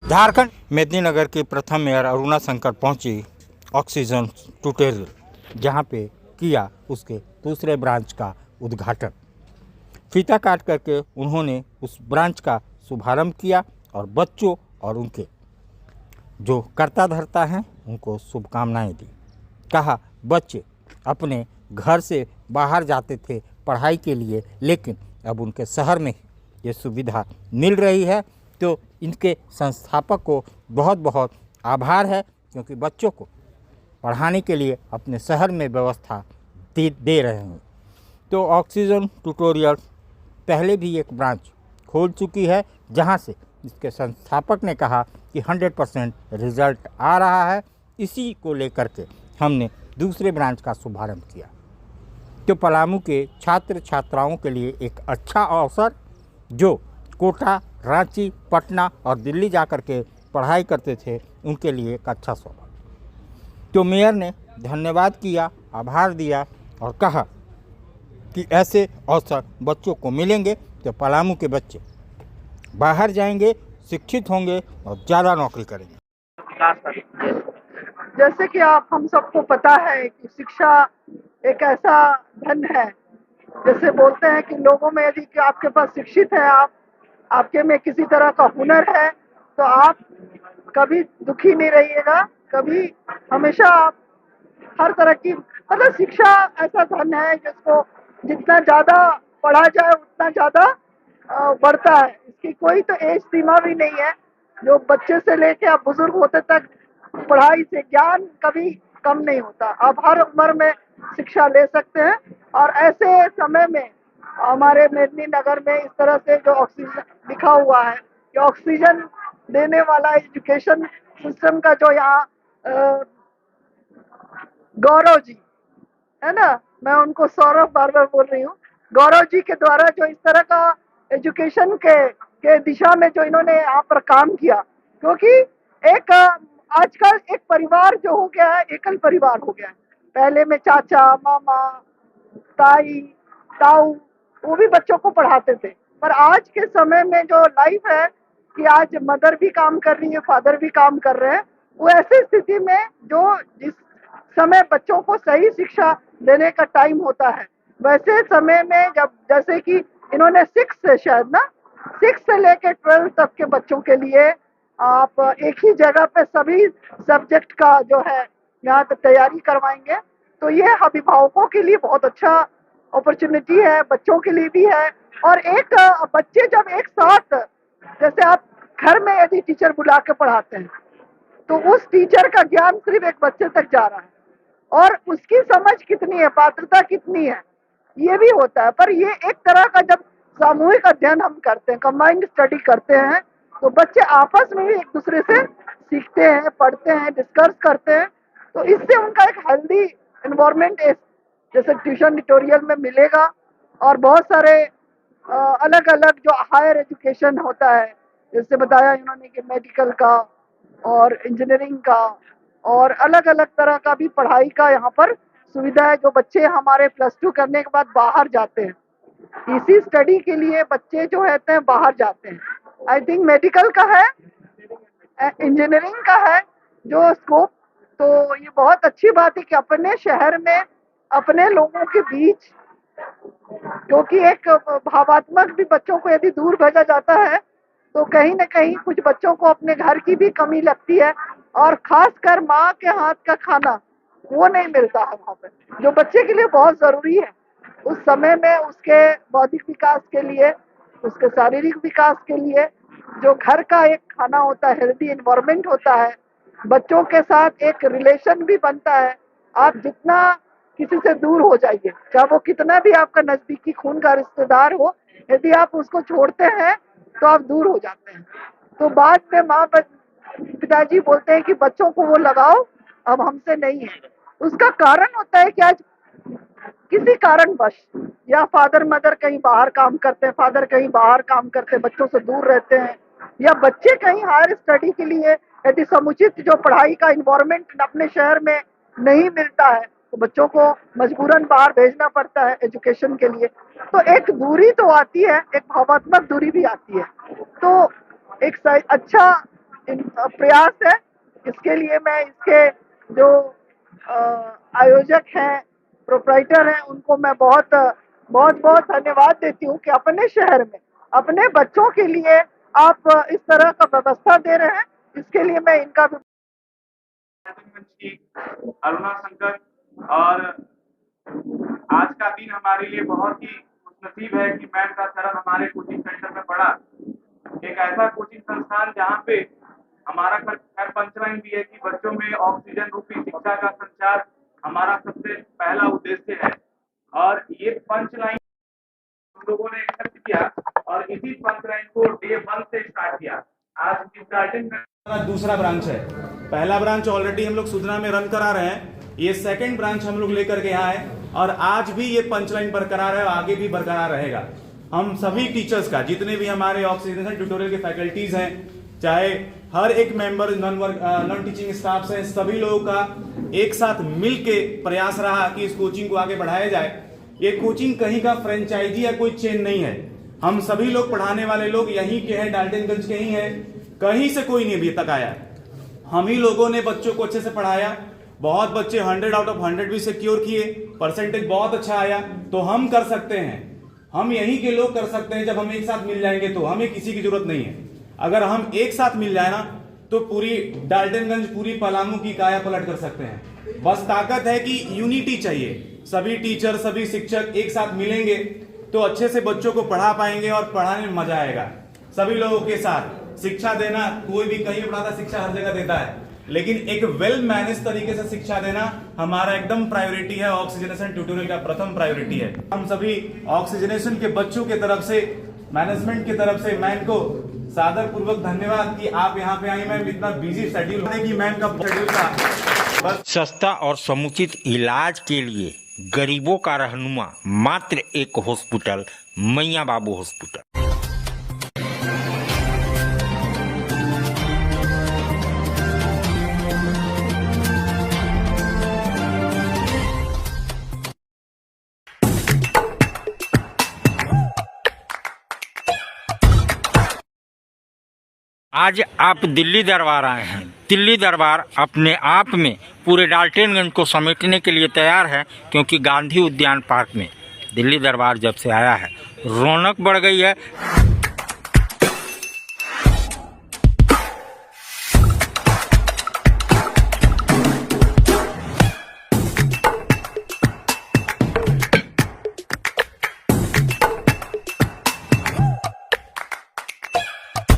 झारखंड मेदिनीनगर की प्रथम मेयर अरुणा शंकर पहुंची ऑक्सीजन ट्यूटोरियल, जहां पे किया उसके दूसरे ब्रांच का उद्घाटन। फीता काट करके उन्होंने उस ब्रांच का शुभारंभ किया और बच्चों और उनके जो कर्ता धर्ता हैं उनको शुभकामनाएं दी। कहा बच्चे अपने घर से बाहर जाते थे पढ़ाई के लिए, लेकिन अब उनके शहर में ये सुविधा मिल रही है, तो इनके संस्थापक को बहुत बहुत आभार है, क्योंकि बच्चों को पढ़ाने के लिए अपने शहर में व्यवस्था दे रहे हैं। तो ऑक्सीजन ट्यूटोरियल पहले भी एक ब्रांच खोल चुकी है, जहां से इसके संस्थापक ने कहा कि 100% रिजल्ट आ रहा है। इसी को लेकर के हमने दूसरे ब्रांच का शुभारंभ किया। तो पलामू के छात्र छात्राओं के लिए एक अच्छा अवसर, जो कोटा, रांची, पटना और दिल्ली जाकर के पढ़ाई करते थे, उनके लिए एक अच्छा सौदा। तो मेयर ने धन्यवाद किया, आभार दिया और कहा कि ऐसे अवसर बच्चों को मिलेंगे तो पलामू के बच्चे बाहर जाएंगे, शिक्षित होंगे और ज़्यादा नौकरी करेंगे। जैसे कि आप हम सबको पता है कि शिक्षा एक ऐसा धन है, जैसे बोलते हैं कि लोगों में यदि कि आपके पास शिक्षित है, आपके में किसी तरह का हुनर है, तो आप कभी दुखी नहीं रहिएगा, कभी हमेशा आप हर तरह की मतलब शिक्षा ऐसा धन है जिसको जितना ज़्यादा पढ़ा जाए उतना ज़्यादा बढ़ता है। इसकी कोई तो एज सीमा भी नहीं है। जो बच्चे से लेके आप बुजुर्ग होते तक पढ़ाई से ज्ञान कभी कम नहीं होता। आप हर उम्र में शिक्षा ले सकते हैं। और ऐसे समय में हमारे मेदिनीनगर में इस तरह से जो ऑक्सीजन लिखा हुआ है कि ऑक्सीजन देने वाला एजुकेशन सिस्टम का जो यहाँ गौरव जी है ना, मैं उनको सौरभ बार बार बोल रही हूँ, गौरव जी के द्वारा जो इस तरह का एजुकेशन के दिशा में जो इन्होंने यहाँ पर काम किया, क्योंकि एक आजकल एक परिवार जो हो गया है, एकल परिवार हो गया है। पहले में चाचा, मामा, ताई, ताऊ वो भी बच्चों को पढ़ाते थे, पर आज के समय में जो लाइफ है कि आज मदर भी काम कर रही है, फादर भी काम कर रहे हैं, वो ऐसी स्थिति में जो जिस समय बच्चों को सही शिक्षा देने का टाइम होता है, वैसे समय में जब जैसे कि इन्होंने 6 से शायद ना 6 से लेकर 12 तक के बच्चों के लिए आप एक ही जगह पे सभी सब्जेक्ट का जो है यहाँ पे तैयारी करवाएंगे, तो ये अभिभावकों के लिए बहुत अच्छा अपॉर्चुनिटी है, बच्चों के लिए भी है। और एक बच्चे जब एक साथ, जैसे आप घर में यदि टीचर बुला के पढ़ाते हैं, तो उस टीचर का ज्ञान सिर्फ एक बच्चे तक जा रहा है और उसकी समझ कितनी है, पात्रता कितनी है, ये भी होता है। पर ये एक तरह का जब सामूहिक अध्ययन हम करते हैं, कंबाइंड स्टडी करते हैं, तो बच्चे आपस में भी एक दूसरे से सीखते हैं, पढ़ते हैं, डिस्कस करते हैं, तो इससे उनका एक हेल्दी एनवायरनमेंट जैसे ट्यूशन ट्यूटोरियल में मिलेगा। और बहुत सारे अलग अलग जो हायर एजुकेशन होता है, जैसे बताया इन्होंने कि मेडिकल का और इंजीनियरिंग का और अलग अलग तरह का भी पढ़ाई का यहाँ पर सुविधा है, जो बच्चे हमारे +2 करने के बाद बाहर जाते हैं। इसी स्टडी के लिए बच्चे जो रहते हैं बाहर जाते हैं। आई थिंक मेडिकल का है, इंजीनियरिंग का है जो स्कोप, तो ये बहुत अच्छी बात है कि अपने शहर में अपने लोगों के बीच, क्योंकि एक भावात्मक भी बच्चों को यदि दूर भेजा जाता है तो कहीं ना कहीं कुछ बच्चों को अपने घर की भी कमी लगती है, और खासकर माँ के हाथ का खाना वो नहीं मिलता है वहाँ पे, जो बच्चे के लिए बहुत जरूरी है उस समय में, उसके बौद्धिक विकास के लिए, उसके शारीरिक विकास के लिए। जो घर का एक खाना होता है, हेल्दी एनवायरनमेंट होता है, बच्चों के साथ एक रिलेशन भी बनता है। आप जितना किसी से दूर हो जाइए, चाहे वो कितना भी आपका नजदीकी खून का रिश्तेदार हो, यदि आप उसको छोड़ते हैं तो आप दूर हो जाते हैं। तो बाद में माँ पिताजी बोलते हैं कि बच्चों को वो लगाओ अब हमसे नहीं है। उसका कारण होता है कि आज किसी कारणवश या फादर मदर कहीं बाहर काम करते हैं, फादर कहीं बाहर काम करते हैं, बच्चों से दूर रहते हैं, या बच्चे कहीं हायर स्टडी के लिए यदि समुचित जो पढ़ाई का इन्वायरमेंट अपने शहर में नहीं मिलता है, तो बच्चों को मजबूरन बाहर भेजना पड़ता है एजुकेशन के लिए। तो एक दूरी तो आती है, एक भावनात्मक दूरी भी आती है। तो एक अच्छा प्रयास है। इसके लिए मैं इसके जो आयोजक हैं, प्रोप्राइटर हैं, उनको मैं बहुत बहुत बहुत धन्यवाद देती हूँ कि अपने शहर में अपने बच्चों के लिए आप इस तरह का व्यवस्था दे रहे हैं। इसके लिए मैं इनका भी अरुणा शंकर। और आज का दिन हमारे लिए बहुत ही खुशनसीब है कि मैम का चरण हमारे कोचिंग सेंटर में पड़ा। एक ऐसा कोचिंग संस्थान जहाँ पे हमारा खैर पंचलाइन भी है कि बच्चों में ऑक्सीजन रूपी शिक्षा का संचार हमारा सबसे पहला उद्देश्य है। और ये पंचलाइन हम लोगों ने एक्सेप्ट किया और इसी पंचलाइन को डे 1 से स्टार्ट किया। आज स्टार्टिंग में दूसरा ब्रांच है। पहला ब्रांच ऑलरेडी हम लोग सुधना में रन करा रहे हैं, ये सेकंड ब्रांच हम लोग लेकर के आए और आज भी ये पंचलाइन बरकरार है और आगे भी बरकरार रहेगा। हम सभी टीचर्स का, जितने भी हमारे ऑक्सीजनेशन ट्यूटोरियल के फैकल्टीज हैं, चाहे हर एक मेंबर नॉन टीचिंग स्टाफ से, सभी लोगों का एक साथ मिल के प्रयास रहा कि इस कोचिंग को आगे बढ़ाया जाए। ये कोचिंग कहीं का फ्रेंचाइजी या कोई चेन नहीं है। हम सभी लोग पढ़ाने वाले लोग यहीं के हैं, डाल्टनगंज के ही हैं, कहीं से कोई नहीं अभी तक आया। हम ही लोगों ने बच्चों को अच्छे से पढ़ाया। बहुत बच्चे 100 आउट ऑफ 100 भी सिक्योर किए, परसेंटेज बहुत अच्छा आया। तो हम कर सकते हैं, हम यहीं के लोग कर सकते हैं। जब हम एक साथ मिल जाएंगे तो हमें किसी की जरूरत नहीं है। अगर हम एक साथ मिल जाए ना तो पूरी डाल्टनगंज, पूरी पलामू की काया पलट कर सकते हैं। बस ताकत है कि यूनिटी चाहिए। सभी टीचर, सभी शिक्षक एक साथ मिलेंगे तो अच्छे से बच्चों को पढ़ा पाएंगे और पढ़ाने में मजा आएगा। सभी लोगों के साथ शिक्षा देना, कोई भी कहीं पढ़ाता, शिक्षा हर जगह देता है, लेकिन एक वेल मैनेज तरीके से शिक्षा देना हमारा एकदम प्रायोरिटी है। ऑक्सीजनेशन ट्यूटोरियल का प्रथम प्रायोरिटी है। हम सभी ऑक्सीजनेशन के बच्चों के तरफ से, मैनेजमेंट की तरफ से मैम को सादर पूर्वक धन्यवाद कि आप यहाँ पे आई। मैम इतना बिजी शेड्यूल है कि मैम का शेड्यूल था बस। सस्ता और समुचित इलाज के लिए गरीबों का रहनुमा मात्र एक हॉस्पिटल, मैया बाबू हॉस्पिटल। आज आप दिल्ली दरबार आए हैं। दिल्ली दरबार अपने आप में पूरे डाल्टनगंज को समेटने के लिए तैयार है, क्योंकि गांधी उद्यान पार्क में दिल्ली दरबार जब से आया है रौनक बढ़ गई है।